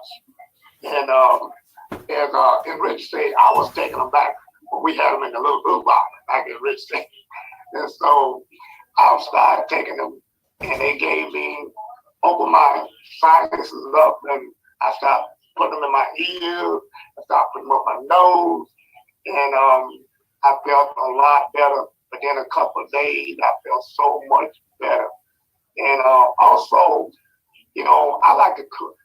drops. And as Rich said, I was taking them back, but we had them in the little blue bottle, like as Rich said. And so I started taking them, and they gave me, opened my sinuses up, and I started putting them in my ears, I started putting them up my nose, and I felt a lot better. Within a couple of days, I felt so much better. And also, you know, I like to cook.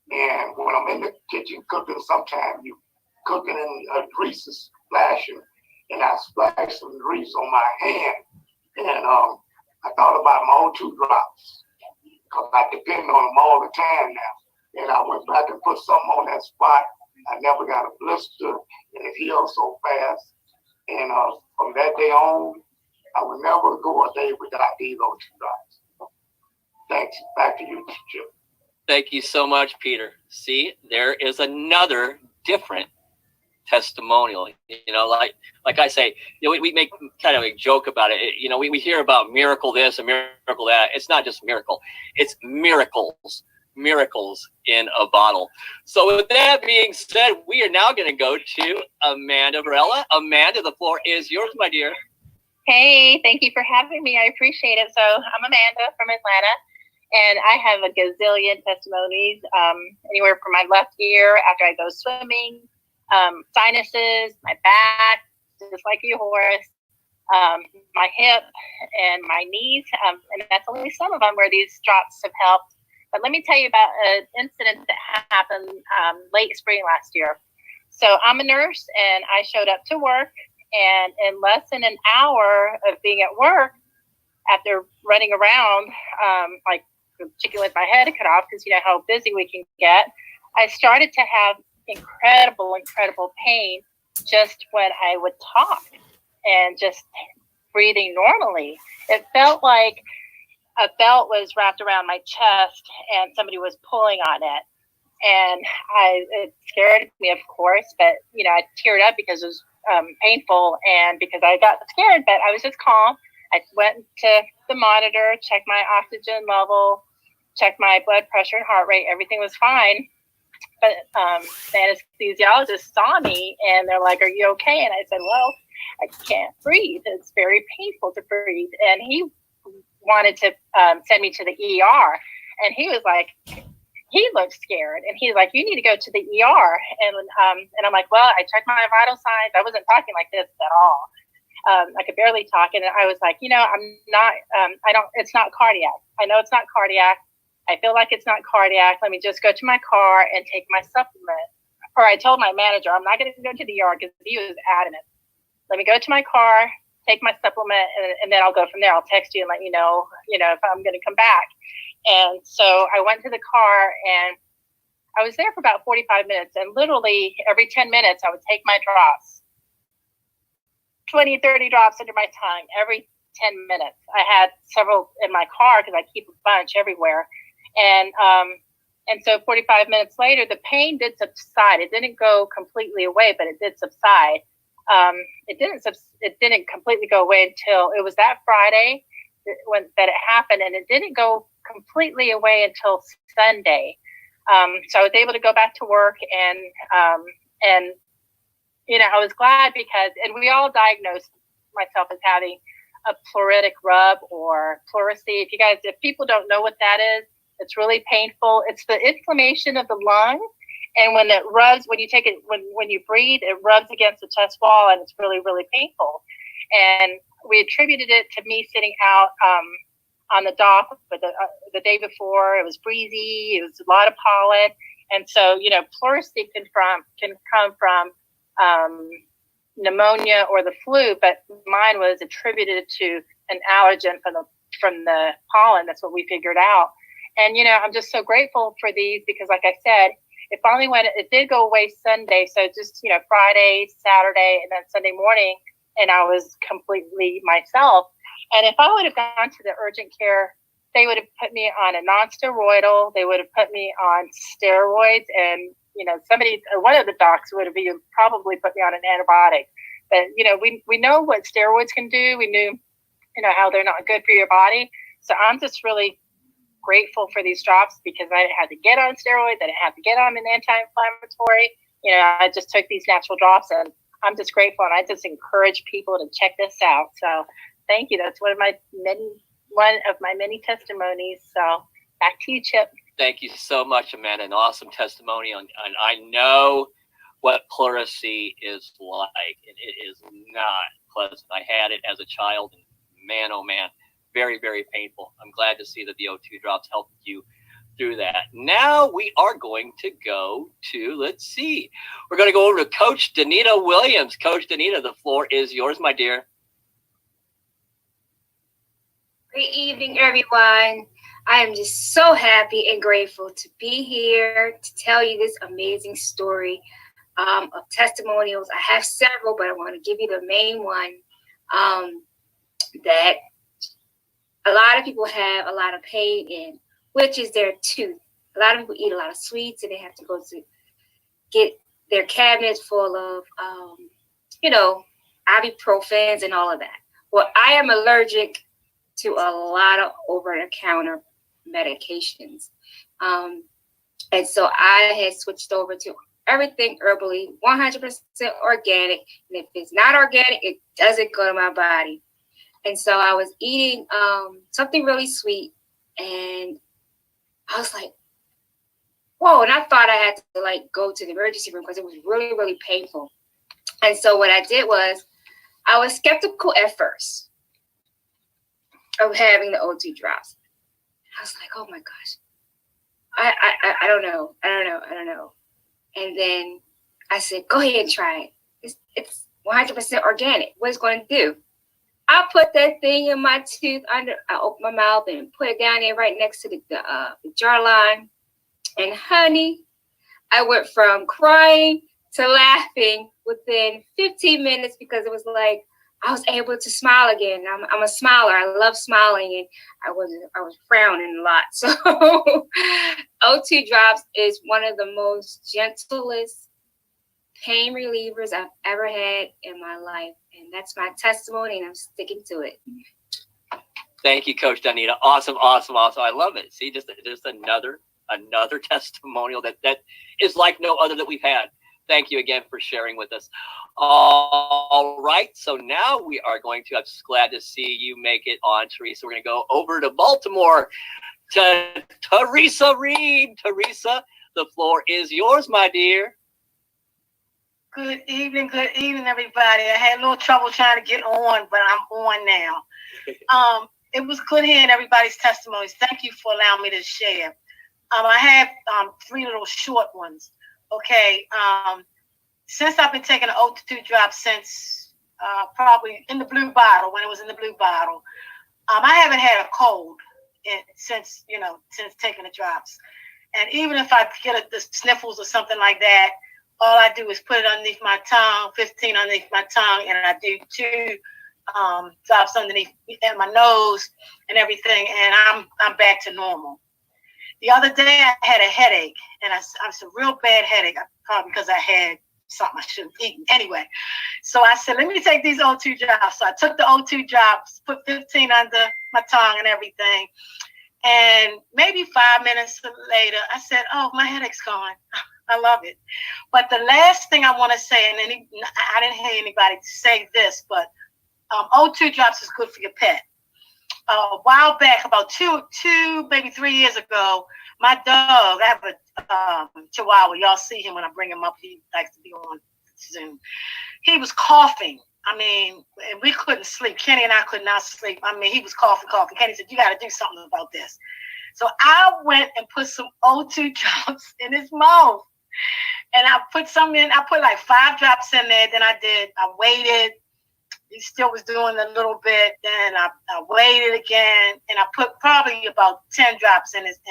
And when I'm in the kitchen cooking, sometimes you cooking and grease is splashing, and I splashed some grease on my hand. And I thought about my own 2 drops, because I depend on them all the time now. And I went back and put something on that spot. I never got a blister, and it healed so fast. And from that day on, I would never go a day without these old 2 drops. Thanks. Back to you, Chip. Thank you so much, Peter. See, there is another different testimonial. You know, like I say, you know, we make kind of a joke about it. You know, we hear about miracle this and miracle that. It's not just miracle. It's miracles in a bottle. So with that being said, we are now going to go to Amanda Varela. Amanda, the floor is yours, my dear. Hey, thank you for having me. I appreciate it. So I'm Amanda from Atlanta, and I have a gazillion testimonies, anywhere from my left ear after I go swimming, sinuses, my back, just like you, Horace, my hip and my knees, and that's only some of them where these drops have helped. But let me tell you about an incident that happened late spring last year. So I'm a nurse, and I showed up to work, and in less than an hour of being at work, after running around like a chicken with my head cut off, because you know how busy we can get, I started to have incredible pain just when I would talk and just breathing normally. It felt like a belt was wrapped around my chest and somebody was pulling on it. And it scared me, of course, but, you know, I teared up because it was painful and because I got scared, but I was just calm. I went to the monitor, checked my oxygen level, checked my blood pressure and heart rate. Everything was fine. But the anesthesiologist saw me and they're like, "Are you okay?" And I said, "Well, I can't breathe. It's very painful to breathe." And he wanted to send me to the ER. And he was like, he looked scared. And he's like, "You need to go to the ER." And I'm like, "Well, I checked my vital signs. I wasn't talking like this at all. I could barely talk." And I was like, I'm not, it's not cardiac. I know it's not cardiac. I feel like it's not cardiac. Let me just go to my car and take my supplement. Or I told my manager, I'm not going to go to the ER because he was adamant. Let me go to my car, take my supplement, and then I'll go from there. I'll text you and let you know, if I'm going to come back. And so I went to the car and I was there for about 45 minutes. And literally every 10 minutes, I would take my drops, 20, 30 drops under my tongue every 10 minutes. I had several in my car because I keep a bunch everywhere. And so 45 minutes later, the pain did subside. It didn't go completely away, but it did subside. It didn't completely go away until it was that Friday that it happened, and it didn't go completely away until Sunday. So I was able to go back to work, and I was glad because, and we all diagnosed myself as having a pleuritic rub or pleurisy. If people don't know what that is, it's really painful. It's the inflammation of the lung. And when it rubs, when you take it, when you breathe, it rubs against the chest wall and it's really, really painful. And we attributed it to me sitting out on the dock the day before. It was breezy. It was a lot of pollen. And so, pleurisy can come from pneumonia or the flu, but mine was attributed to an allergen from the pollen. That's what we figured out. And, I'm just so grateful for these because, like I said, it did go away Sunday. So just, Friday, Saturday, and then Sunday morning, and I was completely myself. And if I would have gone to the urgent care, they would have put me on a non-steroidal. They would have put me on steroids. And, one of the docs would have even probably put me on an antibiotic. But, we know what steroids can do. We knew, how they're not good for your body. So I'm just really grateful for these drops because I didn't have to get on steroids. I didn't have to get on an anti-inflammatory. I just took these natural drops, and I'm just grateful. And I just encourage people to check this out. So thank you. That's one of my many testimonies. So back to you, Chip. Thank you so much, Amanda. An awesome testimony. And I know what pleurisy is like. It is not pleasant. I had it as a child, and man, oh man, very, very painful. I'm glad to see that the O2 drops helped you through that. Now we are going to go to, let's see, we're going to go over to Coach Danita Williams. Coach Danita, the floor is yours, my dear. Great evening, everyone. I am just so happy and grateful to be here to tell you this amazing story of testimonials. I have several, but I want to give you the main one that a lot of people have a lot of pain in, which is their tooth. A lot of people eat a lot of sweets, and they have to go to get their cabinets full of, ibuprofens and all of that. Well, I am allergic to a lot of over-the-counter medications. And so I had switched over to everything herbally, 100% organic. And if it's not organic, it doesn't go to my body. And so I was eating something really sweet, and I was like, whoa. And I thought I had to go to the emergency room because it was really, really painful. And so what I did was I was skeptical at first of having the O2 drops. I was like, oh my gosh, I don't know. And then I said, go ahead and try it. It's 100% organic. What it's going to do? I put that thing in my tooth I opened my mouth and put it down there right next to the jar line. And honey, I went from crying to laughing within 15 minutes because it was like I was able to smile again. I'm a smiler. I love smiling, and I was frowning a lot. So O2 drops is one of the most gentlest pain relievers I've ever had in my life. And that's my testimony, and I'm sticking to it. Thank you, Coach Danita. Awesome. I love it. See, just another testimonial that is like no other that we've had. Thank you again for sharing with us. All right. So now we are going to, I'm just glad to see you make it on, Theresa. We're going to go over to Baltimore to Theresa Reed. Theresa, the floor is yours, my dear. Good evening, everybody. I had a little trouble trying to get on, but I'm on now. It was good hearing everybody's testimonies. Thank you for allowing me to share. I have 3 little short ones. Okay. Since I've been taking an O2 drop since probably in the blue bottle, when it was in the blue bottle, I haven't had a cold since taking the drops. And even if I get the sniffles or something like that, all I do is put it underneath my tongue, 15 underneath my tongue, and I do 2 drops underneath my nose and everything, and I'm back to normal. The other day I had a headache, and it's a real bad headache, probably because I had something I shouldn't have eaten. Anyway, so I said, let me take these O2 drops. So I took the O2 drops, put 15 under my tongue and everything, and maybe 5 minutes later, I said, oh, my headache's gone. I love it. But the last thing I want to say, and I didn't hear anybody say this, but O2 drops is good for your pet. A while back, about two, maybe 3 years ago, my dog, I have a Chihuahua. Y'all see him when I bring him up. He likes to be on Zoom. He was coughing. I mean, and we couldn't sleep. Kenny and I could not sleep. I mean, he was coughing. Kenny said, you got to do something about this. So I went and put some O2 drops in his mouth. And I put some in. I put like 5 drops in there. Then I waited. He still was doing a little bit. Then I waited again, and I put probably about 10 drops in his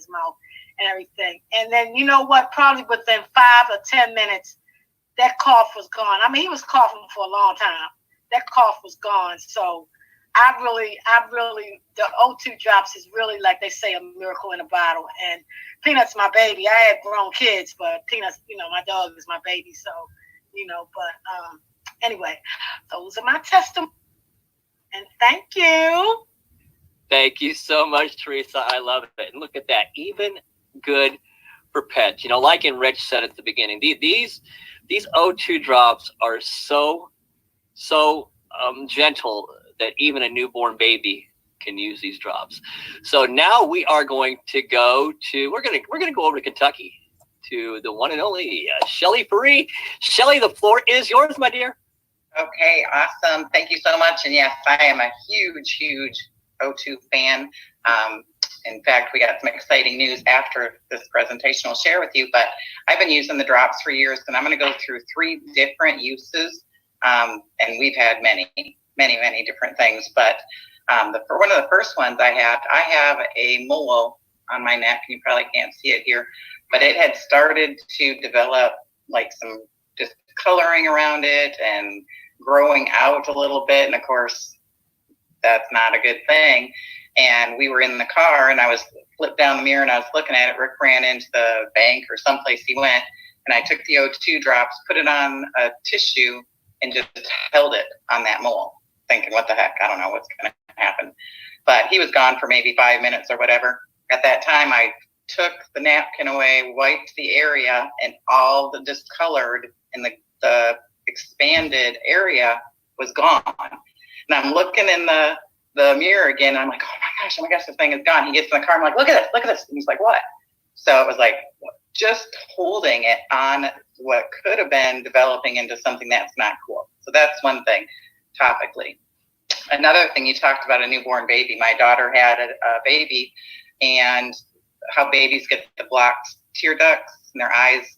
mouth and everything. And then you know what? Probably within 5 or 10 minutes, that cough was gone. I mean, he was coughing for a long time. That cough was gone. So I really, the O2 drops is really, like they say, a miracle in a bottle. And Peanut's my baby. I had grown kids, but Peanut's, my dog is my baby. So, but anyway, those are my testimonies. And thank you. Thank you so much, Theresa. I love it. And look at that. Even good for pets. You know, like Rich said at the beginning, these O2 drops are so gentle that even a newborn baby can use these drops. So now we are going to go to, we're gonna go over to Kentucky to the one and only Shelly Reed. Shelly, the floor is yours, my dear. Okay, awesome. Thank you so much. And yes, I am a huge O2 fan. In fact, we got some exciting news after this presentation I'll share with you, but I've been using the drops for years, and I'm going to go through 3 different uses. And we've had many different things, but for one of the first ones I have a mole on my neck. You probably can't see it here, but it had started to develop like some discoloring around it and growing out a little bit. And of course, that's not a good thing. And we were in the car, and I was flipped down the mirror, and I was looking at it. Rick ran into the bank or someplace he went, and I took the O2 drops, put it on a tissue, and just held it on that mole, thinking, what the heck? I don't know what's going to happen. But he was gone for maybe 5 minutes or whatever. At that time, I took the napkin away, wiped the area, and all the discolored and the expanded area was gone. And I'm looking in the mirror again, and I'm like, oh my gosh, this thing is gone. He gets in the car, I'm like, look at this. And he's like, what? So it was like just holding it on what could have been developing into something that's not cool. So that's one thing topically. Another thing, you talked about a newborn baby. My daughter had a baby, and how babies get the blocked tear ducts and their eyes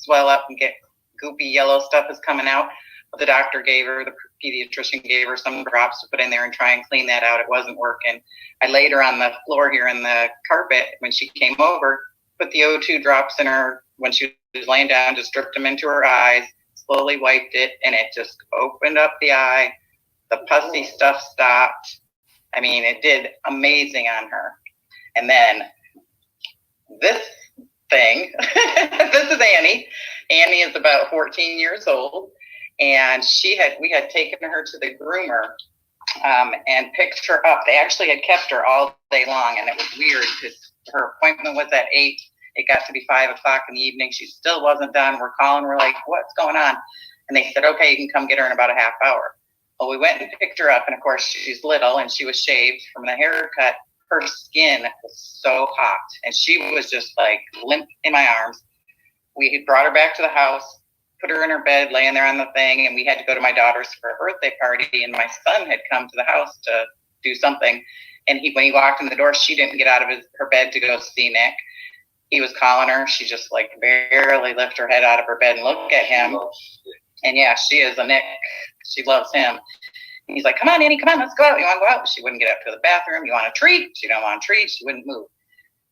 swell up and get goopy yellow stuff is coming out. The doctor the pediatrician gave her some drops to put in there and try and clean that out. It wasn't working. I laid her on the floor here in the carpet when she came over, put the O2 drops in her when she was laying down, just dripped them into her eyes, slowly wiped it, and it just opened up the eye. The pussy stuff stopped. I mean, it did amazing on her. And then this thing, this is Annie. Annie is about 14 years old. And we had taken her to the groomer and picked her up. They actually had kept her all day long, and it was weird because her appointment was at 8. It got to be 5 o'clock in the evening. She still wasn't done. We're calling. We're like, what's going on? And they said, okay, you can come get her in about a half hour. Well, we went and picked her up, and of course, she's little, and she was shaved from the haircut. Her skin was so hot, and she was just like limp in my arms. We had brought her back to the house, put her in her bed, laying there on the thing, and we had to go to my daughter's for a birthday party, and my son had come to the house to do something. And when he walked in the door, she didn't get out of her bed to go see Nick. He was calling her. She just like barely lifted her head out of her bed and looked at him. And yeah, she is a Nick. She loves him. And he's like, come on, Annie, come on, let's go out. You want to go out? She wouldn't get up to the bathroom. You want a treat? She don't want a treat. She wouldn't move.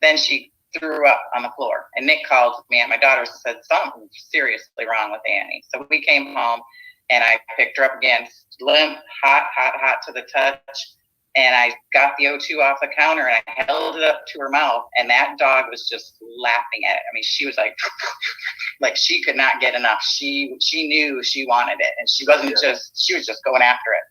Then she threw up on the floor. And Nick called me and my daughter said something seriously wrong with Annie. So we came home, and I picked her up again, limp, hot to the touch. And I got the O2 off the counter, and I held it up to her mouth, and that dog was just laughing at it. I mean, she was like she could not get enough. She knew she wanted it, and she was just going after it.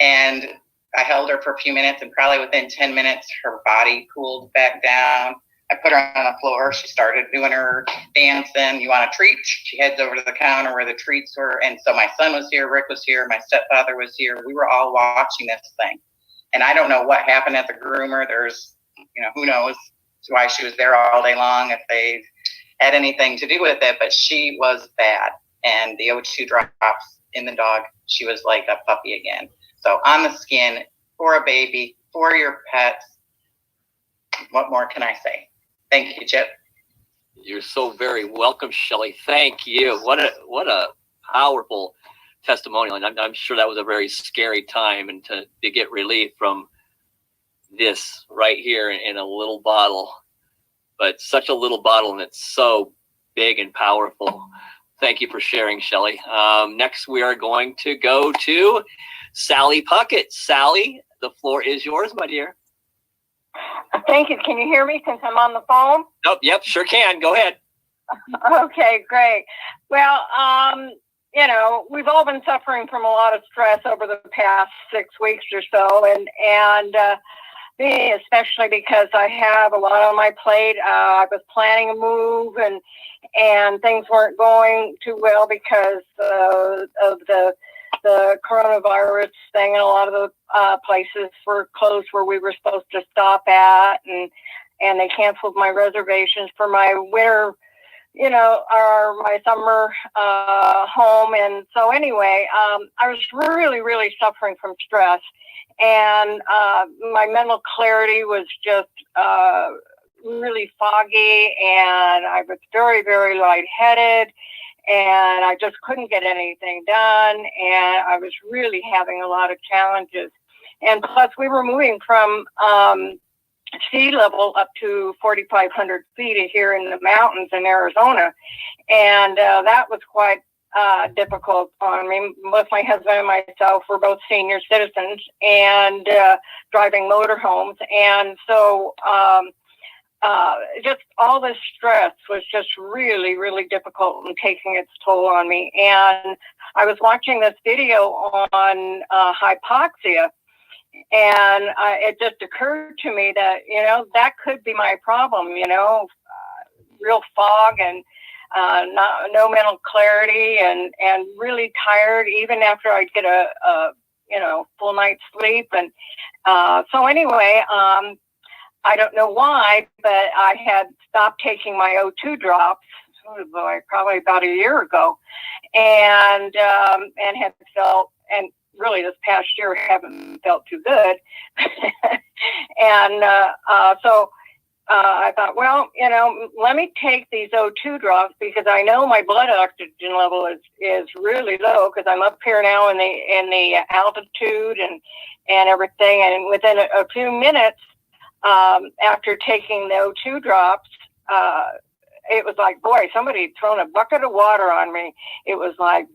And I held her for a few minutes, and probably within 10 minutes, her body cooled back down. I put her on the floor. She started doing her dancing. You want a treat? She heads over to the counter where the treats were. And so my son was here, Rick was here, my stepfather was here. We were all watching this thing. And I don't know what happened at the groomer. There's, who knows why she was there all day long, if they had anything to do with it, but she was bad. And the O2 drops in the dog, she was like a puppy again. So on the skin, for a baby, for your pets, what more can I say? Thank you, Chip. You're so very welcome, Shelly. Thank you. What a powerful testimonial. And I'm sure that was a very scary time, and to get relief from this right here in a little bottle, but such a little bottle, and it's so big and powerful. Thank you for sharing, Shelly. Next, we are going to go to Sally Puckett. Sally, the floor is yours, my dear. Thank you. Can you hear me since I'm on the phone? Oh, yep, sure can. Go ahead. Okay, great. Well, we've all been suffering from a lot of stress over the past 6 weeks or so, and me, especially because I have a lot on my plate. I was planning a move, and things weren't going too well because of the coronavirus thing, and a lot of the places were closed where we were supposed to stop at, and they canceled my reservations for my winter, or my summer home. And so anyway, I was really, really suffering from stress, and my mental clarity was just really foggy, and I was very, very lightheaded, and I just couldn't get anything done, and I was really having a lot of challenges. And plus, we were moving from sea level up to 4,500 feet here in the mountains in Arizona, and that was quite difficult on me. Both my husband and myself were both senior citizens and driving motorhomes, and so just all this stress was just really, really difficult and taking its toll on me. And I was watching this video on hypoxia, and it just occurred to me that, that could be my problem, real fog and no mental clarity, and really tired even after I'd get a full night's sleep. And so anyway, I don't know why, but I had stopped taking my O2 drops, probably about a year ago, and had felt, and really this past year haven't felt too good. And so I thought, well, let me take these O2 drops, because I know my blood oxygen level is really low, because I'm up here now in the altitude and everything. And within a few minutes, after taking the O2 drops, it was like, boy, somebody had thrown a bucket of water on me. It was like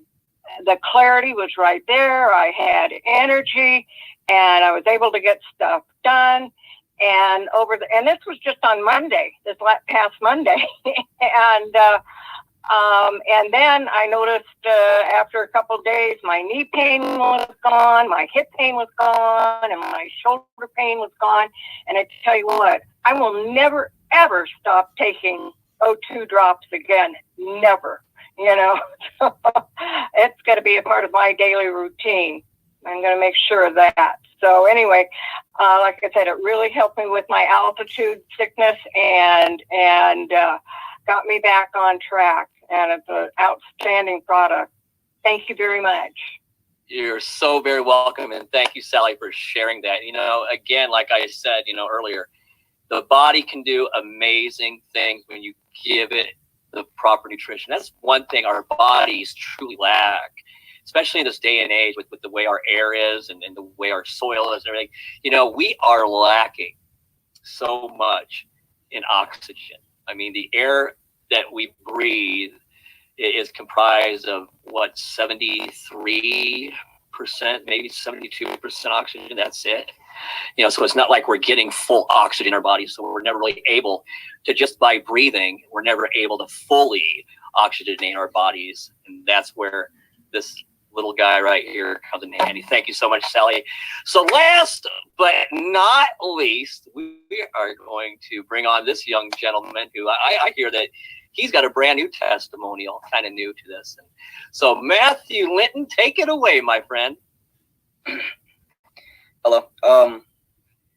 the clarity was right there. I had energy, and I was able to get stuff done. And this was just on Monday, this past Monday, and then I noticed after a couple of days, my knee pain was gone, my hip pain was gone, and my shoulder pain was gone. And I tell you what, I will never, ever stop taking O2 drops again. Never, So it's going to be a part of my daily routine. I'm going to make sure of that. So anyway, like I said, it really helped me with my altitude sickness and got me back on track. And it's an outstanding product. Thank you very much. You're so very welcome. And thank you, Sally, for sharing that. Again, like I said, earlier, the body can do amazing things when you give it the proper nutrition. That's one thing our bodies truly lack, especially in this day and age with the way our air is and the way our soil is and everything. We are lacking so much in oxygen. I mean, the air that we breathe is comprised of 73%, maybe 72% oxygen. That's it. So it's not like we're getting full oxygen in our bodies. So we're never really able to, just by breathing, we're never able to fully oxygenate our bodies. And that's where this little guy right here comes in handy. Thank you so much, Sally. So last but not least, we are going to bring on this young gentleman who I hear that he's got a brand new testimonial, kind of new to this. And so Matthew Linton, take it away, my friend. Hello.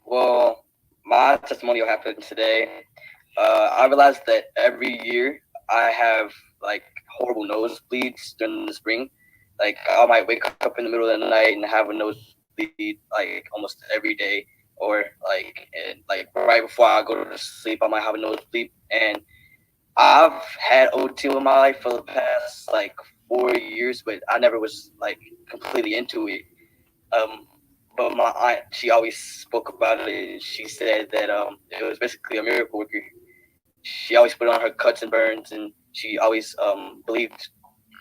Well, my testimonial happened today. I realized that every year I have horrible nosebleeds during the spring. I might wake up in the middle of the night and have a nosebleed almost every day, or right before I go to sleep I might have a nosebleed. And I've had O2 in my life for the past 4 years, but I never was completely into it. But my aunt, she always spoke about it, and she said that it was basically a miracle worker. She always put on her cuts and burns, and she always believed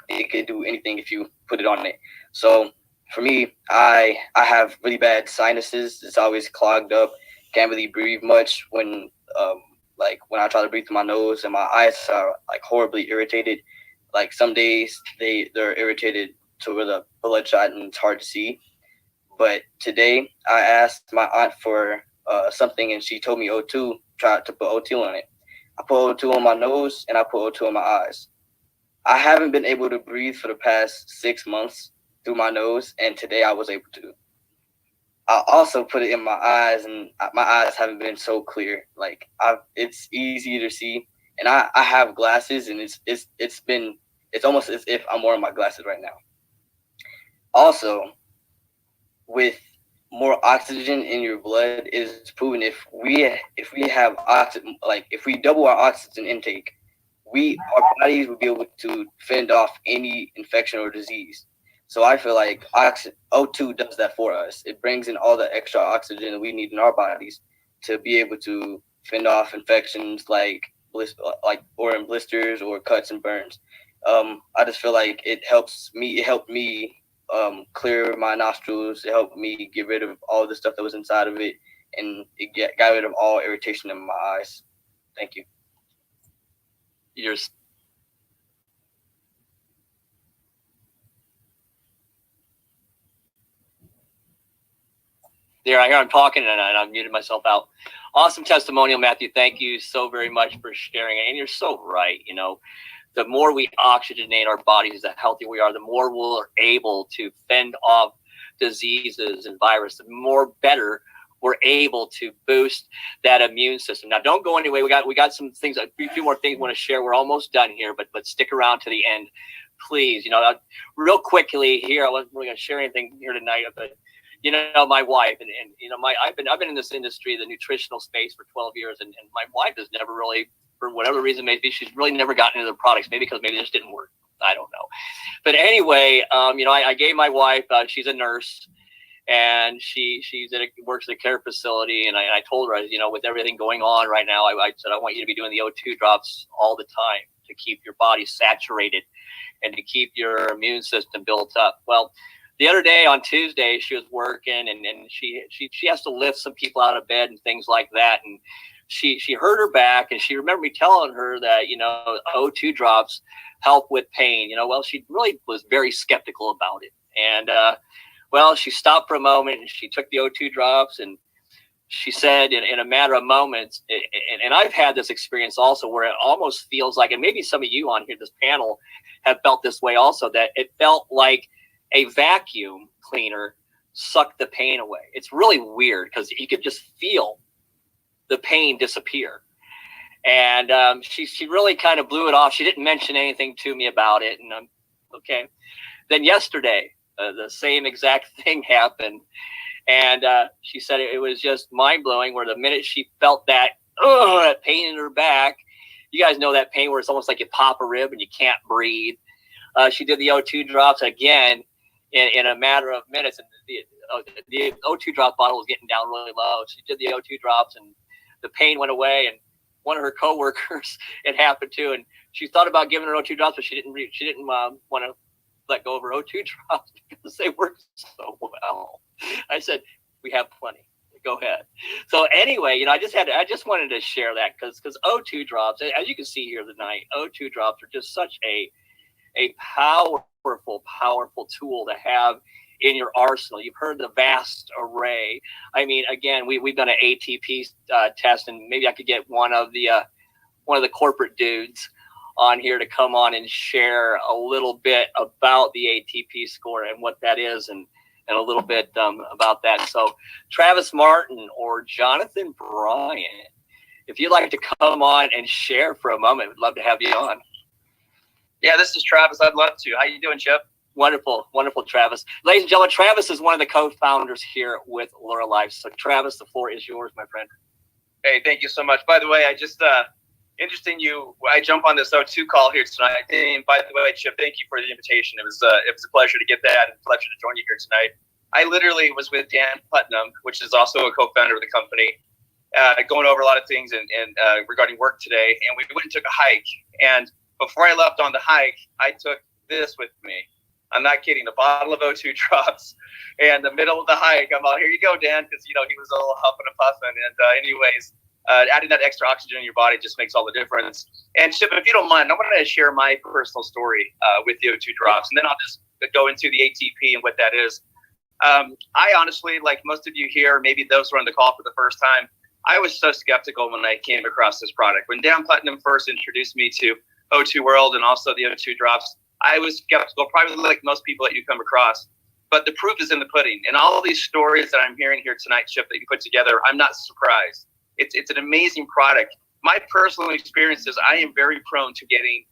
it could do anything if you put it on it. So for me, I have really bad sinuses. It's always clogged up. Can't really breathe much when I try to breathe through my nose, and my eyes are horribly irritated. Some days they're irritated to where the bloodshot and it's hard to see. But today I asked my aunt for something, and she told me O2, tried to put O2 on it. I put O2 on my nose and I put O2 on my eyes. I haven't been able to breathe for the past 6 months through my nose, and today I was able to. I also put it in my eyes, and my eyes haven't been so clear. Like it's easy to see, and I have glasses, and it's almost as if I'm wearing my glasses right now. Also, with more oxygen in your blood, it is proven if we have oxygen, like if we double our oxygen intake, our bodies will be able to fend off any infection or disease. So I feel like O2 does that for us. It brings in all the extra oxygen that we need in our bodies to be able to fend off infections like or in blisters or cuts and burns. I just feel like it helped me clear my nostrils. It helped me get rid of all the stuff that was inside of it, and it got rid of all irritation in my eyes. Thank you. There, I hear I'm talking and I've muted myself out. Awesome testimonial, Matthew. Thank you so very much for sharing it. And you're so right. You know, the more we oxygenate our bodies, the healthier we are, the more we're able to fend off diseases and viruses, the more better we're able to boost that immune system. Now, don't go anyway. We got some things, a few more things I want to share. We're almost done here, but stick around to the end, please. You know, real quickly here, I wasn't really going to share anything here tonight, but you know, my wife and you know, I've been in this industry, the nutritional space, for 12 years, and my wife has never really, for whatever reason, maybe she's really never gotten into the products, maybe because maybe it just didn't work. I don't know. But anyway, you know, I gave my wife, she's a nurse, and she works at a care facility, and I told her, you know, with everything going on right now, I said, I want you to be doing the O2 drops all the time to keep your body saturated and to keep your immune system built up. Well, the other day on Tuesday, she was working, and she has to lift some people out of bed and things like that. And she hurt her back, and she remembered me telling her that, you know, O2 drops help with pain. You know, well, she really was very skeptical about it. And, well, she stopped for a moment, and she took the O2 drops, and she said in a matter of moments, and I've had this experience also where it almost feels like, and maybe some of you on here, this panel, have felt this way also, that it felt like a vacuum cleaner sucked the pain away. It's really weird because you could just feel the pain disappear. And she really kind of blew it off. She didn't mention anything to me about it. And okay. Then yesterday, the same exact thing happened. And she said it was just mind blowing, where the minute she felt that pain in her back, you guys know that pain where it's almost like you pop a rib and you can't breathe. She did the O2 drops again in a matter of minutes, and the O2 drop bottle was getting down really low. She did the O2 drops, and the pain went away. And one of her coworkers, it happened to, and she thought about giving her O2 drops, but she didn't want to let go of her O2 drops because they work so well. I said, we have plenty. Go ahead. So anyway, you know, I just wanted to share that because O2 drops, as you can see here tonight, O2 drops are just such a powerful tool to have in your arsenal. You've heard the vast array. I mean, again, we've done an ATP test, and maybe I could get one of the corporate dudes on here to come on and share a little bit about the ATP score and what that is, and a little bit about that. So Travis Martin or Jonathan Bryant, if you'd like to come on and share for a moment, we'd love to have you on. Yeah, this is Travis. I'd love to. How you doing, Chip? Wonderful, Travis. Ladies and gentlemen, Travis is one of the co-founders here with Laura Life. So Travis, the floor is yours, my friend. Hey, thank you so much. By the way, I just I jump on this O2 call here tonight. And by the way, Chip, thank you for the invitation. It was a pleasure to get that, and a pleasure to join you here tonight. I literally was with Dan Putnam, which is also a co-founder of the company, going over a lot of things and regarding work today. And we went and took a hike. And before I left on the hike, I took this with me. I'm not kidding, a bottle of O2 drops. And the middle of the hike, I'm all, here you go, Dan, because, you know, he was a little huffing and puffing. And anyways, adding that extra oxygen in your body just makes all the difference. And Chip, if you don't mind, I'm going to share my personal story with the O2 drops, and then I'll just go into the ATP and what that is. I honestly, like most of you here, maybe those who are on the call for the first time, I was so skeptical when I came across this product. When Dan Putnam first introduced me to O2 World and also the O2 drops, I was skeptical, probably like most people that you come across. But the proof is in the pudding. And all of these stories that I'm hearing here tonight, Chip, that you put together, I'm not surprised. It's an amazing product. My personal experience is I am very prone to getting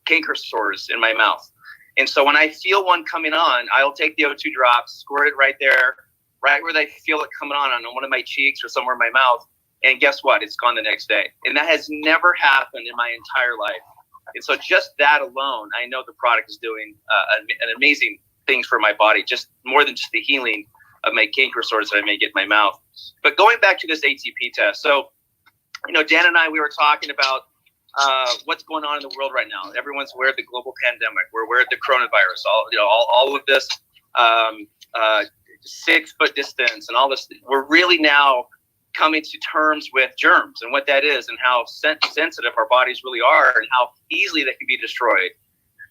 canker sores in my mouth. And so when I feel one coming on, I'll take the O2 drops, squirt it right there, right where I feel it coming on one of my cheeks or somewhere in my mouth. And guess what? It's gone the next day. And that has never happened in my entire life. And so just that alone, I know the product is doing an amazing things for my body, just more than just the healing of my canker sores that I may get in my mouth. But going back to this ATP test. So, Dan and I, we were talking about what's going on in the world right now. Everyone's aware of the global pandemic. We're aware of the coronavirus, all of this 6 foot distance and all this. We're really now coming to terms with germs and what that is and how sensitive our bodies really are and how easily they can be destroyed.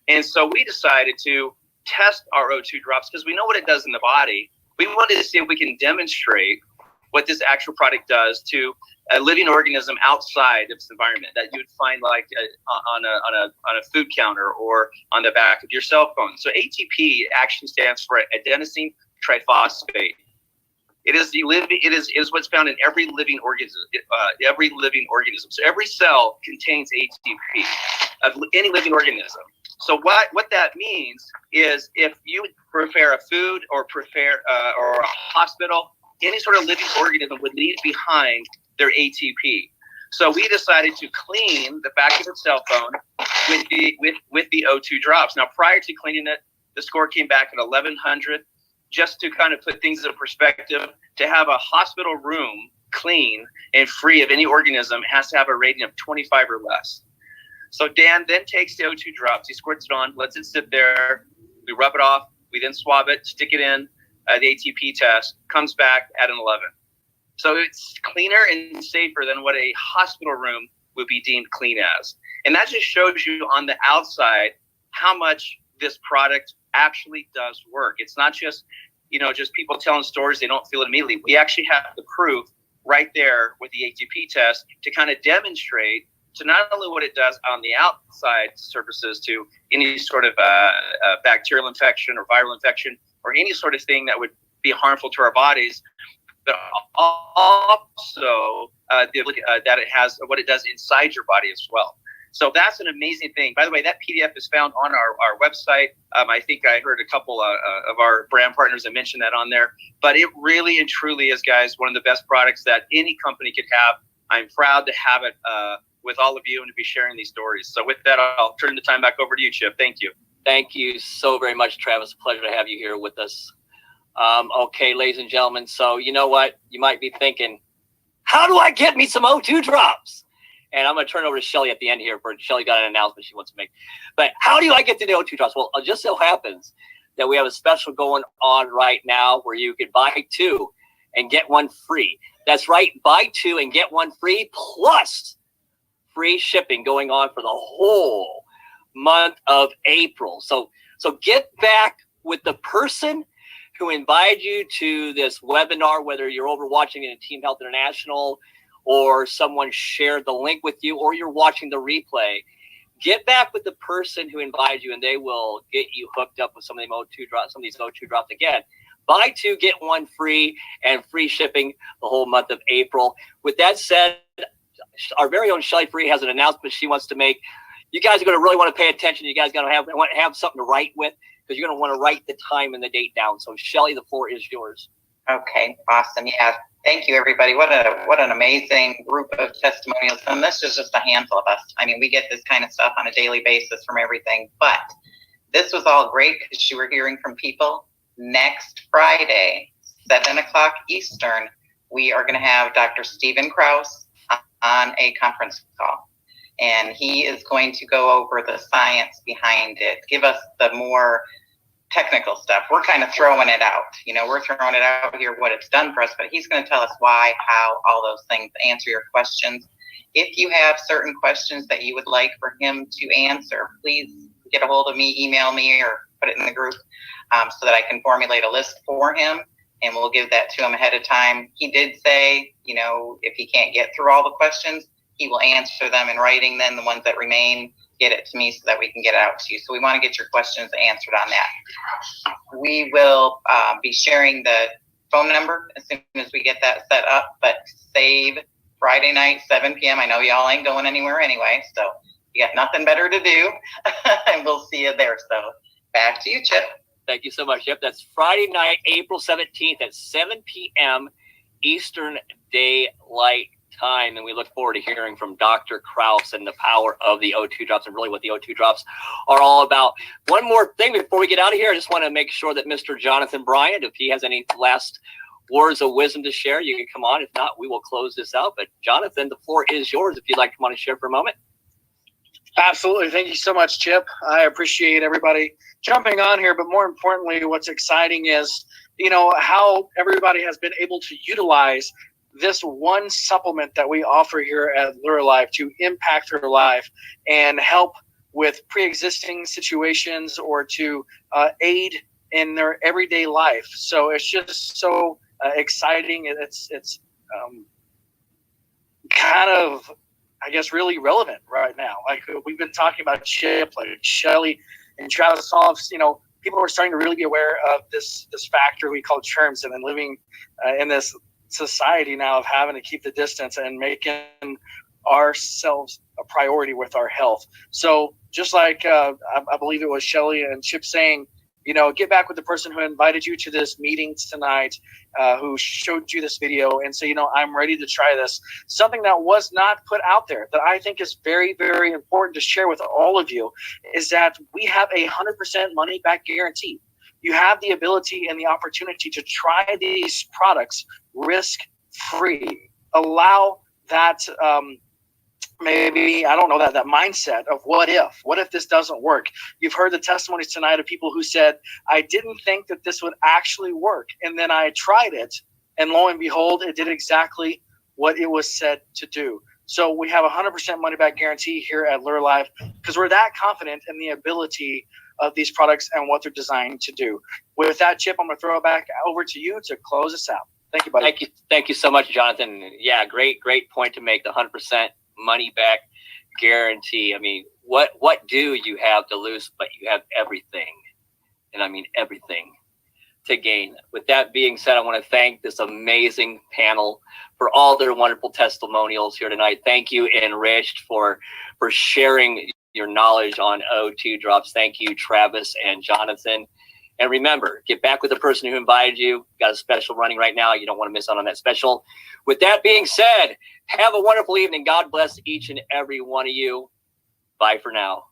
And so we decided to test our O2 drops because we know what it does in the body. We wanted to see if we can demonstrate what this actual product does to a living organism outside of its environment that you would find like on a food counter or on the back of your cell phone. So ATP actually stands for adenosine triphosphate. It is what's found in every living organism. So every cell contains ATP of any living organism. So what that means is if you prepare a food or or a hospital, any sort of living organism would leave behind their ATP. So we decided to clean the back of the cell phone with the O2 drops. Now, prior to cleaning it, the score came back at 1100. Just to kind of put things in perspective, to have a hospital room clean and free of any organism, it has to have a rating of 25 or less. So Dan then takes the O2 drops, he squirts it on, lets it sit there, we rub it off, we then swab it, stick it in, the ATP test, comes back at an 11. So it's cleaner and safer than what a hospital room would be deemed clean as. And that just shows you on the outside how much this product actually does work. It's not just, just people telling stories, they don't feel it immediately. We actually have the proof right there with the ATP test to kind of demonstrate to not only what it does on the outside surfaces to any sort of bacterial infection or viral infection or any sort of thing that would be harmful to our bodies, but also that it has what it does inside your body as well. So that's an amazing thing. By the way, that PDF is found on our website. I think I heard a couple of our brand partners that mentioned that on there. But it really and truly is, guys, one of the best products that any company could have. I'm proud to have it with all of you and to be sharing these stories. So with that, I'll turn the time back over to you, Chip. Thank you. Thank you so very much, Travis. A pleasure to have you here with us. Okay, ladies and gentlemen. So you know what? You might be thinking, how do I get me some O2 drops? And I'm going to turn over to Shelly at the end here. Shelly got an announcement she wants to make. But how do I get to the O2 drops? Well, it just so happens that we have a special going on right now where you can buy 2 and get 1 free. That's right. Buy 2 and get 1 free plus free shipping going on for the whole month of April. So get back with the person who invited you to this webinar, whether you're over watching it in Team Health International or someone shared the link with you, or you're watching the replay. Get back with the person who invited you, and they will get you hooked up with some of these O2 drops. Again, buy 2, get 1 free, and free shipping the whole month of April. With that said, our very own Shelly Free has an announcement she wants to make. You guys are going to really want to pay attention. You guys are going to have something to write with because you're going to want to write the time and the date down. So, Shelly, the floor is yours. Okay, awesome. Yeah, thank you, everybody. What an amazing group of testimonials. And this is just a handful of us. I mean, we get this kind of stuff on a daily basis from everything. But this was all great because you were hearing from people. Next Friday, 7 o'clock Eastern, we are going to have Dr. Stephen Krause on a conference call. And he is going to go over the science behind it, give us the more technical stuff. We're kind of throwing it out. We're throwing it out here, what it's done for us, but he's going to tell us why, how, all those things, answer your questions. If you have certain questions that you would like for him to answer, please get a hold of me, email me, or put it in the group so that I can formulate a list for him, and we'll give that to him ahead of time. He did say, you know, if he can't get through all the questions, he will answer them in writing. Then the ones that remain, get it to me so that we can get it out to you. So we want to get your questions answered on that. We will be sharing the phone number as soon as we get that set up, but save Friday night, 7 p.m. I know y'all ain't going anywhere anyway, so you got nothing better to do, and we'll see you there. So back to you, Chip. Thank you so much. Yep, that's Friday night, April 17th at 7 p.m. Eastern Daylight Time. And we look forward to hearing from Dr. Krause and the power of the O2 drops and really what the O2 drops are all about. One more thing before we get out of here, I just want to make sure that Mr. Jonathan Bryant, if he has any last words of wisdom to share, you can come on. If not, we will close this out. But Jonathan, the floor is yours if you'd like to come on and share for a moment. Absolutely. Thank you so much, Chip. I appreciate everybody jumping on here, but more importantly, what's exciting is, you know, how everybody has been able to utilize this one supplement that we offer here at Lure Life to impact their life and help with pre-existing situations or to aid in their everyday life. So it's just so exciting. It's kind of, I guess, really relevant right now. Like we've been talking about Chip, like Shelly and Travis Solves, you know, people are starting to really be aware of this factor we call germs, and then living in this society now of having to keep the distance and making ourselves a priority with our health. So just like I believe it was Shelly and Chip saying, you know, get back with the person who invited you to this meeting tonight, who showed you this video, and say, you know, I'm ready to try this. Something that was not put out there that I think is very, very important to share with all of you is that we have a 100% money back guarantee. You have the ability and the opportunity to try these products risk-free. Allow that maybe, I don't know, that mindset of what if this doesn't work? You've heard the testimonies tonight of people who said, I didn't think that this would actually work. And then I tried it, and lo and behold, it did exactly what it was said to do. So we have a 100% money back guarantee here at Lure Life because we're that confident in the ability of these products and what they're designed to do. With that, Chip, I'm going to throw it back over to you to close us out. Thank you, buddy. Thank you so much, Jonathan. Yeah, great point to make, the 100% money back guarantee. I mean, what do you have to lose, but you have everything, and I mean everything, to gain. With that being said, I want to thank this amazing panel for all their wonderful testimonials here tonight. Thank you, Enriched, for sharing your knowledge on O2 drops. Thank you, Travis and Jonathan. And remember, get back with the person who invited you. Got a special running right now. You don't want to miss out on that special. With that being said, have a wonderful evening. God bless each and every one of you. Bye for now.